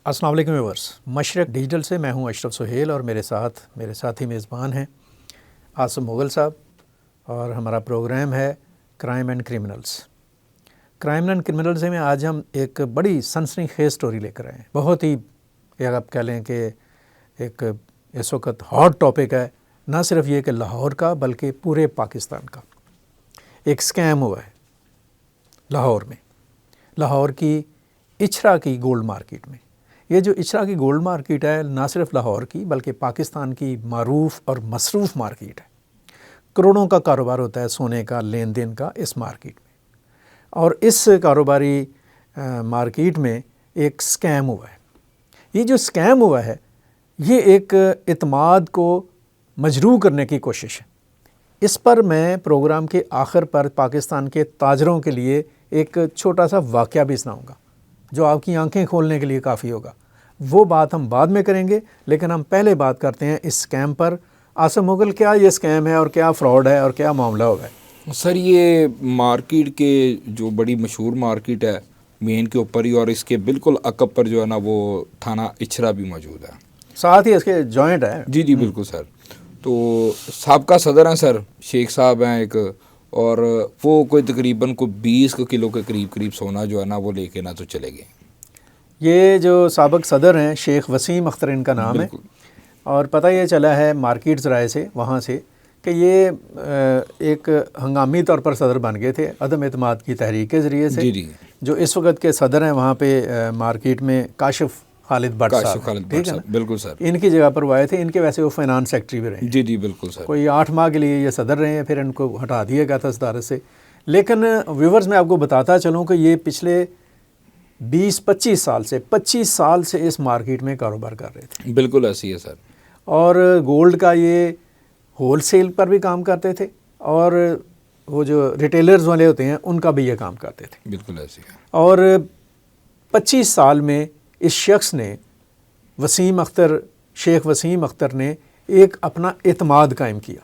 السلام علیکم ویورز، مشرق ڈیجیٹل سے میں ہوں اشرف سہیل اور میرے ساتھی میزبان ہیں عاصم مغل صاحب، اور ہمارا پروگرام ہے crime and criminals. Crime and criminals میں آج ہم ایک بڑی سنسنی خیز سٹوری لے کر آئے ہیں، بہت ہی آپ کہہ لیں کہ ایک اس وقت ہاٹ ٹاپک ہے، نہ صرف یہ کہ لاہور کا بلکہ پورے پاکستان کا۔ ایک سکیم ہوا ہے لاہور کی اچھرا کی گولڈ مارکیٹ میں۔ یہ جو اچھرا کی گولڈ مارکیٹ ہے نہ صرف لاہور کی بلکہ پاکستان کی معروف اور مصروف مارکیٹ ہے۔ کروڑوں کا کاروبار ہوتا ہے سونے کا، لین دین کا اس مارکیٹ میں، اور اس کاروباری مارکیٹ میں ایک سکیم ہوا ہے۔ یہ جو سکیم ہوا ہے یہ ایک اعتماد کو مجروح کرنے کی کوشش ہے۔ اس پر میں پروگرام کے آخر پر پاکستان کے تاجروں کے لیے ایک چھوٹا سا واقعہ بھی سناؤں گا جو آپ کی آنکھیں کھولنے کے لیے کافی ہوگا۔ وہ بات ہم بعد میں کریں گے، لیکن ہم پہلے بات کرتے ہیں اس سکیم پر۔ عاصم مغل، کیا یہ سکیم ہے اور کیا فراڈ ہے اور کیا معاملہ ہوا ہے؟ سر، یہ مارکیٹ کے جو بڑی مشہور مارکیٹ ہے مین کے اوپر ہی، اور اس کے بالکل عقب پر جو ہے نا وہ تھانہ اچھرا بھی موجود ہے، ساتھ ہی اس کے جوائنٹ ہے۔ جی بالکل سر۔ تو سابقہ صدر ہیں سر، شیخ صاحب ہیں ایک، اور وہ کوئی تقریباً 20 کلو کے قریب سونا جو ہے نا وہ لے کے نہ تو چلے گئے۔ یہ جو سابق صدر ہیں شیخ وسیم اختر ان کا نام ہے، اور پتہ یہ چلا ہے مارکیٹ ذرائع سے وہاں سے کہ یہ ایک ہنگامی طور پر صدر بن گئے تھے عدم اعتماد کی تحریک کے ذریعے سے۔ جی جو اس وقت کے صدر ہیں وہاں پہ مارکیٹ میں کاشف خالد بٹ صاحب، ٹھیک ہے نا؟ بالکل سر، ان کی جگہ پر وہ آئے تھے۔ ان کے ویسے وہ فائنانس سیکٹری بھی رہے ہیں۔ جی بالکل سر۔ کوئی 8 ماہ کے لیے یہ صدر رہے ہیں، پھر ان کو ہٹا دیا گیا تھا صدارت سے۔ لیکن ویورز، میں آپ کو بتاتا چلوں کہ یہ پچھلے 25 سال سے اس مارکیٹ میں کاروبار کر رہے تھے۔ بالکل ایسی ہے سر۔ اور گولڈ کا یہ ہول سیل پر بھی کام کرتے تھے، اور وہ جو ریٹیلرز والے ہوتے ہیں ان کا بھی یہ کام کرتے تھے۔ بالکل ایسی ہے۔ اور 25 سال میں اس شخص نے شیخ وسیم اختر نے ایک اپنا اعتماد قائم کیا،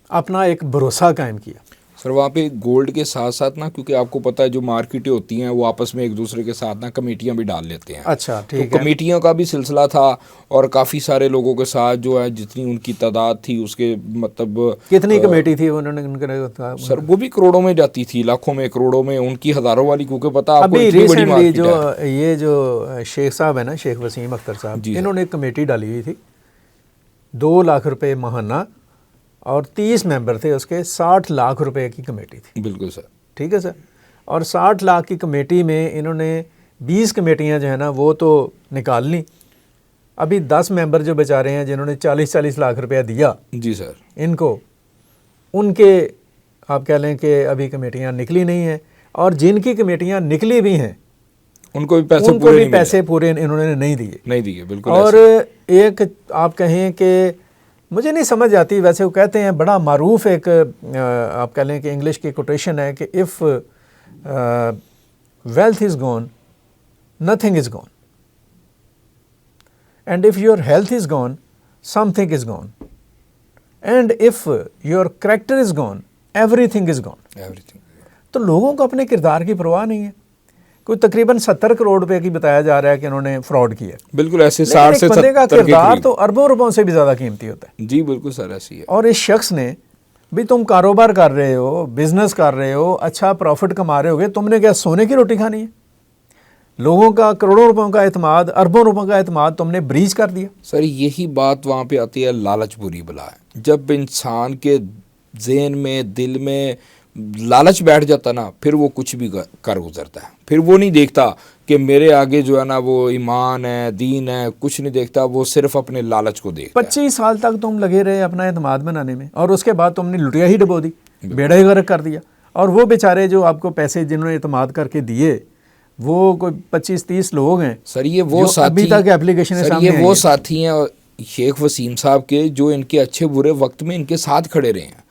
اپنا ایک بھروسہ قائم کیا۔ سر، وہاں پہ گولڈ کے ساتھ ساتھ نا، کیونکہ آپ کو پتہ ہے جو مارکیٹیں ہوتی ہیں وہ آپس میں ایک دوسرے کے ساتھ نا کمیٹیاں بھی ڈال لیتے ہیں۔ اچھا، ٹھیک ہے۔ تو کمیٹیوں کا بھی سلسلہ تھا، اور کافی سارے لوگوں کے ساتھ جو ہے جتنی ان کی تعداد تھی اس کے مطلب کتنی کمیٹی تھی انہوں نے؟ سر وہ بھی کروڑوں میں جاتی تھی، لاکھوں میں، کروڑوں میں، ان کی ہزاروں والی، کیونکہ پتہ آپ کو ابھی اتنی بڑی ریسنٹلی مارکیٹ ہے۔ یہ جو شیخ صاحب ہے نا، شیخ وسیم اختر صاحب، انہوں نے ایک کمیٹی ڈالی ہوئی تھی 2 لاکھ روپے ماہانہ، اور 30 ممبر تھے اس کے، 60 لاکھ روپے کی کمیٹی تھی۔ بالکل سر، ٹھیک ہے سر۔ اور 60 لاکھ کی کمیٹی میں انہوں نے 20 کمیٹیاں جو ہیں نا وہ تو نکال لیں۔ ابھی 10 ممبر جو بیچارے ہیں جنہوں نے 40 لاکھ روپیہ دیا جی سر، ان کو، ان کے آپ کہہ لیں کہ ابھی کمیٹیاں نکلی نہیں ہیں، اور جن کی کمیٹیاں نکلی بھی ہیں ان کو بھی پیسے پورے انہوں نے نہیں دیے۔ بالکل۔ اور ایک آپ کہیں کہ مجھے نہیں سمجھ آتی، ویسے وہ کہتے ہیں بڑا معروف ایک آپ کہہ لیں کہ انگلش کی کوٹیشن ہے کہ if wealth is gone nothing is gone, and if your health is gone something is gone, and if your character is gone everything is gone. تو لوگوں کو اپنے کردار کی پرواہ نہیں ہے۔ کوئی تقریباً 70 کروڑ روپے کی بتایا جا رہا ہے کہ انہوں نے فراڈ کیا۔ بالکل ایسے 60 سے 70 بندے کا کردار تو اربوں روپوں سے بھی زیادہ قیمتی ہوتا ہے۔ جی بالکل سر، ایسی ہے۔ اور اس شخص نے بھی، تم کاروبار کر رہے ہو، بزنس کر رہے ہو، اچھا پروفٹ کما رہے ہوگے، تم نے کیا سونے کی روٹی کھانی ہے؟ لوگوں کا کروڑوں روپوں کا اعتماد، اربوں روپوں کا اعتماد تم نے بریچ کر دیا۔ سر یہی بات وہاں پہ آتی ہے، لالچ بری بلا ہے۔ جب انسان کے ذہن میں، دل میں لالچ بیٹھ جاتا نا، پھر وہ کچھ بھی کر گزرتا ہے۔ پھر وہ نہیں دیکھتا کہ میرے آگے جو ہے نا وہ ایمان ہے، دین ہے، کچھ نہیں دیکھتا، وہ صرف اپنے لالچ کو دیکھتا ہے۔ 25 سال تک تم لگے رہے اپنا اعتماد بنانے میں، اور اس کے بعد تم نے لٹیا ہی ڈبو دی، بیڑا ہی غرق کر دیا۔ اور وہ بیچارے جو آپ کو پیسے جنہوں نے اعتماد کر کے دیے، وہ کوئی 25-30 لوگ ہیں سر، یہ وہ ساتھی، ابھی تک اپلیکیشن سر یہ وہ ساتھی ہیں شیخ وسیم صاحب کے جو ان کے اچھے برے وقت میں ان کے ساتھ کھڑے رہے ہیں۔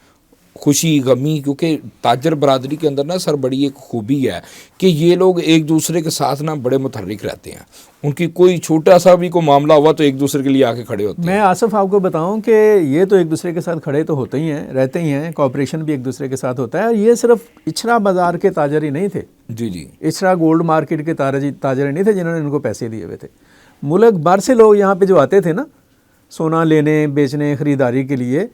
خوشی غمی, کیونکہ تاجر برادری کے اندر نا سر بڑی ایک خوبی ہے کہ یہ لوگ ایک دوسرے کے ساتھ نا بڑے متحرک رہتے ہیں. ان کی کوئی چھوٹا سا بھی کوئی معاملہ ہوا تو ایک دوسرے کے لیے آ کے کھڑے ہوتے ہیں. میں آصف آپ کو بتاؤں کہ یہ تو ایک دوسرے کے ساتھ کھڑے تو ہوتے ہی ہیں, رہتے ہی ہیں, کوآپریشن بھی ایک دوسرے کے ساتھ ہوتا ہے. اور یہ صرف اچھرا بازار کے تاجر ہی نہیں تھے, جی جی, اچھرا گولڈ مارکیٹ کے تاجر ہی نہیں تھے جنہوں نے ان کو پیسے دیے ہوئے تھے. ملک بھر سے لوگ یہاں پہ جو آتے تھے نا سونا لینے بیچنے خریداری کے لیے,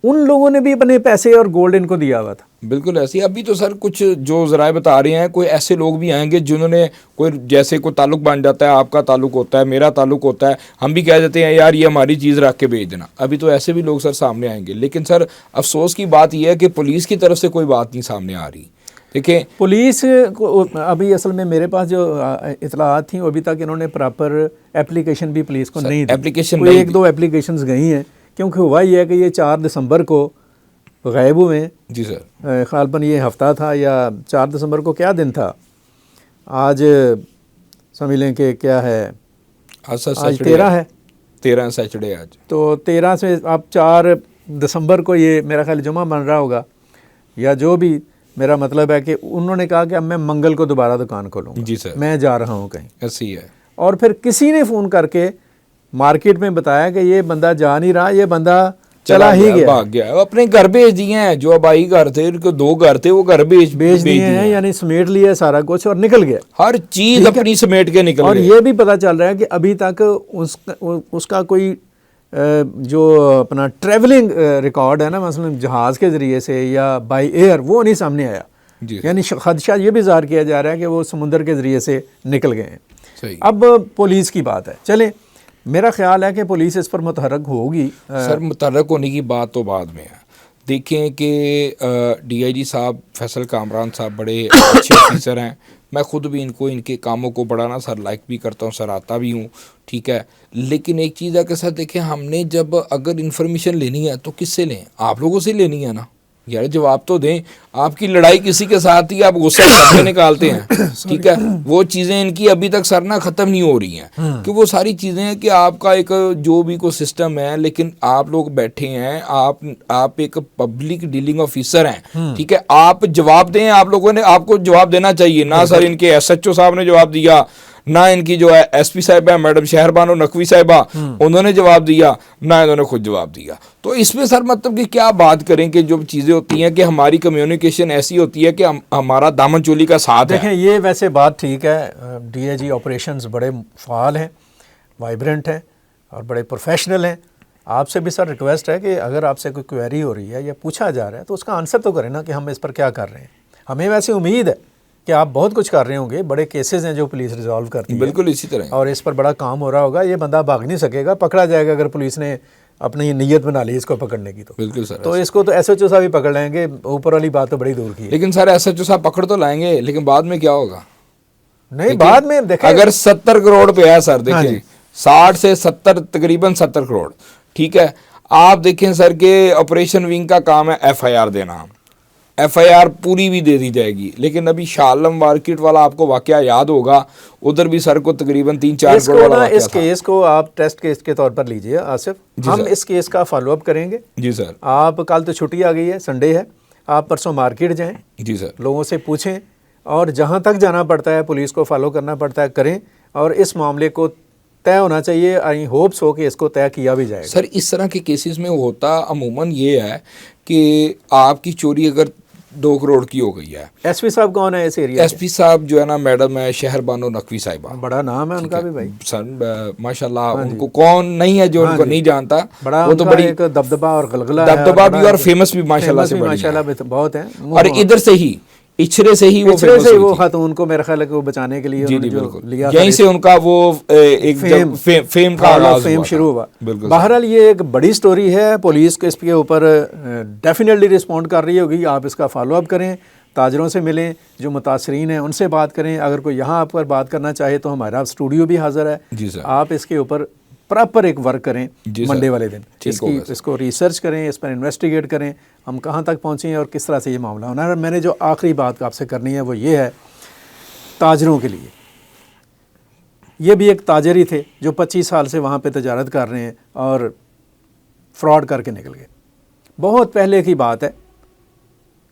ان لوگوں نے بھی اپنے پیسے اور گولڈ ان کو دیا ہوا تھا. بالکل ایسی. ابھی تو سر کچھ جو ذرائع بتا رہے ہیں, کوئی ایسے لوگ بھی آئیں گے جنہوں نے کوئی جیسے کوئی تعلق بن جاتا ہے, آپ کا تعلق ہوتا ہے, میرا تعلق ہوتا ہے, ہم بھی کہہ دیتے ہیں یار یہ ہماری چیز رکھ کے بھیج دینا. ابھی تو ایسے بھی لوگ سر سامنے آئیں گے. لیکن سر افسوس کی بات یہ ہے کہ پولیس کی طرف سے کوئی بات نہیں سامنے آ رہی. دیکھیں پولیس کو ابھی اصل میں میرے پاس جو اطلاعات تھیں ابھی تک انہوں نے پراپر اپلیکیشن بھی پولیس کو نہیں دی. اپلیکیشن ایک دو اپلیکیشنز گئی ہیں, کیونکہ ہوا یہ ہے کہ یہ 4 دسمبر کو غائب ہوئے ہیں. جی سر, غالباً یہ ہفتہ تھا یا 4 دسمبر کو کیا دن تھا, آج سمجھ لیں کہ کیا ہے, آج 13 ہے, 13 سیچرڈے آج. تو 13 سے اب 4 دسمبر کو یہ میرا خیال جمعہ بن رہا ہوگا یا جو بھی. میرا مطلب ہے کہ انہوں نے کہا کہ اب میں منگل کو دوبارہ دکان کھولوں گا. جی سر, میں جا رہا ہوں کہیں. ایسی ہے. اور پھر کسی نے فون کر کے مارکیٹ میں بتایا کہ یہ بندہ جا نہیں رہا, یہ بندہ چلا ہی گیا, بھاگ گیا. اپنے گھر بھیج دیے ہیں, جو آبائی گھر تھے ان کو 2 گھر تھے وہ گھر بھیج دیے ہیں, یعنی سمیٹ لیا سارا کچھ اور نکل گیا. ہر چیز اپنی سمیٹ کے نکل گیا. اور یہ بھی پتہ چل رہا ہے کہ ابھی تک اس کا کوئی جو اپنا ٹریولنگ ریکارڈ ہے نا, مثلا جہاز کے ذریعے سے یا بائی ایئر, وہ نہیں سامنے آیا. یعنی خدشہ یہ بھی ظاہر کیا جا رہا ہے کہ وہ سمندر کے ذریعے سے نکل گئے ہیں. صحیح. اب پولیس کی بات ہے, چلیں میرا خیال ہے کہ پولیس اس پر متحرک ہوگی. سر متحرک ہونے کی بات تو بعد میں ہے. دیکھیں کہ ڈی آئی جی صاحب فیصل کامران صاحب بڑے اچھے آفیسر ہیں. میں خود بھی ان کے کاموں کو بڑا نا سر لائک بھی کرتا ہوں, سر آتا بھی ہوں, ٹھیک ہے. لیکن ایک چیز ہے کہ سر دیکھیں, ہم نے جب اگر انفارمیشن لینی ہے تو کس سے لیں؟ آپ لوگوں سے لینی ہے نا یار, جواب تو دیں. آپ کی لڑائی کسی کے ساتھ ہی آپ غصہ کر کے نکالتے ہیں, ٹھیک ہے. وہ چیزیں ان کی ابھی تک سر نہ ختم نہیں ہو رہی ہیں, کہ وہ ساری چیزیں ہیں کہ آپ کا ایک جو بھی کوئی سسٹم ہے, لیکن آپ لوگ بیٹھے ہیں, آپ ایک پبلک ڈیلنگ آفیسر ہیں, ٹھیک ہے. آپ جواب دیں, آپ لوگوں نے آپ کو جواب دینا چاہیے. نہ سر ان کے ایس ایچ او صاحب نے جواب دیا, نہ ان کی جو ہے ایس پی صاحبہ میڈم شہر بانو نقوی صاحبہ انہوں نے جواب دیا, نہ انہوں نے خود جواب دیا. تو اس میں سر مطلب کہ کیا بات کریں کہ جو چیزیں ہوتی ہیں کہ ہماری کمیونیکیشن ایسی ہوتی ہے کہ ہمارا دامن چولی کا ساتھ ہے. دیکھیں یہ ویسے بات ٹھیک ہے, ڈی اے جی آپریشنز بڑے فعال ہیں, وائبرنٹ ہیں اور بڑے پروفیشنل ہیں. آپ سے بھی سر ریکویسٹ ہے کہ اگر آپ سے کوئی کوئری ہو رہی ہے یا پوچھا جا رہا ہے تو اس کا آنسر تو کریں نا کہ ہم اس پر کیا کر رہے ہیں. ہمیں ویسے امید ہے کہ آپ بہت کچھ کر رہے ہوں گے, بڑے کیسز ہیں جو پولیس ریزالو کرتی ہے. بالکل اسی طرح, اور اس پر بڑا کام ہو رہا ہوگا. یہ بندہ بھاگ نہیں سکے گا, پکڑا جائے گا اگر پولیس نے اپنی نیت بنا لی اس کو پکڑنے کی. تو بالکل سر, تو اس کو تو ایس ایچ او صاحب ہی پکڑ لیں گے, اوپر والی بات تو بڑی دور کی ہے. لیکن سر ایس ایچ او صاحب پکڑ تو لائیں گے, لیکن بعد میں کیا ہوگا؟ نہیں بعد میں دیکھیں, اگر 70 کروڑ پہ ہے سر, دیکھیں 60 سے 70 تقریباً 70 کروڑ, ٹھیک ہے. آپ دیکھیں سر کہ آپریشن ونگ کا کام ہے ایف آئی آر دینا, ایف آئی آر پوری بھی دے دی جائے گی. لیکن ابھی شالم مارکیٹ والا آپ کو واقعہ یاد ہوگا, ادھر بھی سر کو تقریباً 3-4 کروڑ والا واقعہ تھا. اس کیس کو آپ ٹیسٹ کیس کے طور پر لیجئے آصف, ہم اس کیس کا فالو اپ کریں گے. جی سر. آپ کل تو چھٹی آ گئی ہے, سنڈے ہے, آپ پرسوں مارکیٹ جائیں, جی سر, لوگوں سے پوچھیں اور جہاں تک جانا پڑتا ہے پولیس کو فالو کرنا پڑتا ہے کریں. اور اس معاملے کو طے ہونا چاہیے. آئی ہوپس ہو کہ اس کو طے کیا بھی جائے گا. سر اس طرح کے کیسز میں ہوتا عموماً یہ ہے کہ آپ کی چوری اگر 2 کروڑ کی ہو گئی ہے, ایس پی صاحب کون ہے اس ایریا؟ ایس پی صاحب جو ہے نا میڈم ہے شہر بانو نقوی صاحبہ, بڑا نام ہے ان کا بھی بھائی. سر ماشاء اللہ, ان کو کون نہیں ہے جو ان کو نہیں جانتا, وہ تو بڑی ایک دبدبہ اور غلغلہ ہے, دبدبہ بھی اور فیمس بھی ماشاء اللہ سے بہت ہیں. اور ادھر سے ہی اچھرے سے ہی وہ خاتون کو میرا خیال ہے کہ وہ بچانے کے لیے لیا, یہیں سے ان کا وہ ایک فیم کا آغاز شروع ہوا. بہرحال یہ ایک بڑی سٹوری ہے, پولیس کو اس کے اوپر ڈیفینیٹلی رسپونڈ کر رہی ہوگی. آپ اس کا فالو اپ کریں, تاجروں سے ملیں, جو متاثرین ہیں ان سے بات کریں. اگر کوئی یہاں آپ پر بات کرنا چاہے تو ہمارا اسٹوڈیو بھی حاضر ہے. جی سر, آپ اس کے اوپر پراپر ایک ورک کریں منڈے والے دن, اس کو ریسرچ کریں, اس پر انویسٹیگیٹ کریں ہم کہاں تک پہنچے ہیں اور کس طرح سے یہ معاملہ ہونا ہے. میں نے جو آخری بات آپ سے کرنی ہے وہ یہ ہے, تاجروں کے لیے, یہ بھی ایک تاجر ہی تھے جو 25 سال سے وہاں پہ تجارت کر رہے ہیں اور فراڈ کر کے نکل گئے. بہت پہلے کی بات ہے,